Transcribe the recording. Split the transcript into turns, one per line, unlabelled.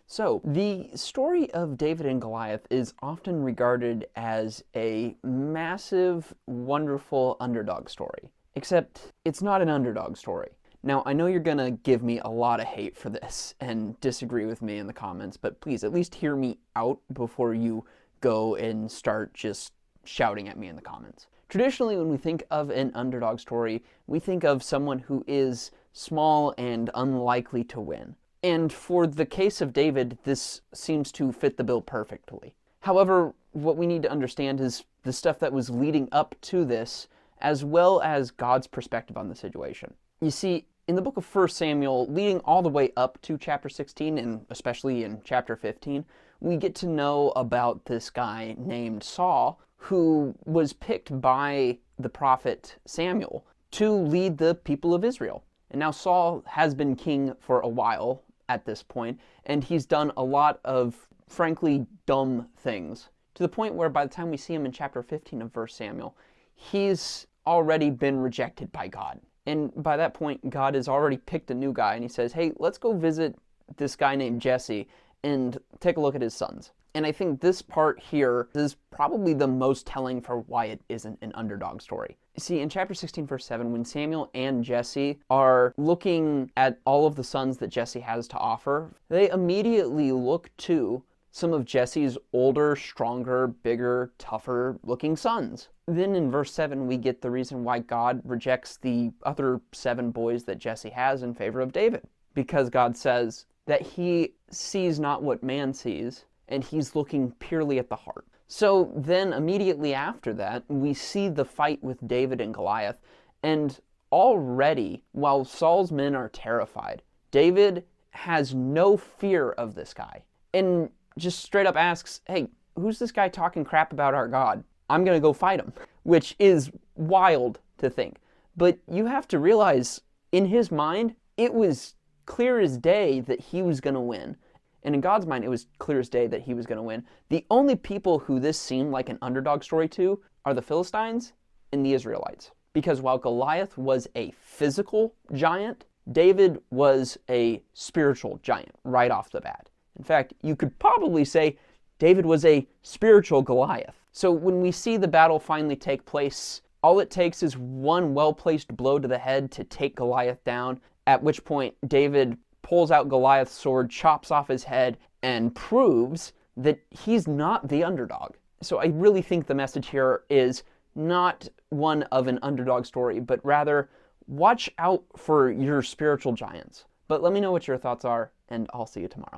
So, the story of David and Goliath is often regarded as a massive, wonderful underdog story. Except, it's not an underdog story. Now, I know you're gonna give me a lot of hate for this and disagree with me in the comments, but please at least hear me out before you go and start just shouting at me in the comments. Traditionally, when we think of an underdog story, we think of someone who is small and unlikely to win. And for the case of David, this seems to fit the bill perfectly. However, what we need to understand is the stuff that was leading up to this, as well as God's perspective on the situation. You see, in the book of 1 Samuel, leading all the way up to chapter 16, and especially in chapter 15, we get to know about this guy named Saul, who was picked by the prophet Samuel to lead the people of Israel. And now Saul has been king for a while at this point, and he's done a lot of, frankly, dumb things, to the point where by the time we see him in chapter 15 of 1 Samuel, he's already been rejected by God. And by that point, God has already picked a new guy, and he says, hey, let's go visit this guy named Jesse and take a look at his sons. And I think this part here is probably the most telling for why it isn't an underdog story. See, in chapter 16, verse 7, when Samuel and Jesse are looking at all of the sons that Jesse has to offer, they immediately look to some of Jesse's older, stronger, bigger, tougher looking sons. Then in verse 7, we get the reason why God rejects the other 7 boys that Jesse has in favor of David. Because God says that he sees not what man sees, and he's looking purely at the heart. So then immediately after that, we see the fight with David and Goliath, and already, while Saul's men are terrified, David has no fear of this guy, and just straight up asks, hey, who's this guy talking crap about our God? I'm gonna go fight him, which is wild to think. But you have to realize, in his mind, it was clear as day that he was gonna win. And in God's mind, it was clear as day that he was going to win. The only people who this seemed like an underdog story to are the Philistines and the Israelites. Because while Goliath was a physical giant, David was a spiritual giant right off the bat. In fact, you could probably say David was a spiritual Goliath. So when we see the battle finally take place, all it takes is one well-placed blow to the head to take Goliath down, at which point David pulls out Goliath's sword, chops off his head, and proves that he's not the underdog. So I really think the message here is not one of an underdog story, but rather watch out for your spiritual giants. But let me know what your thoughts are, and I'll see you tomorrow.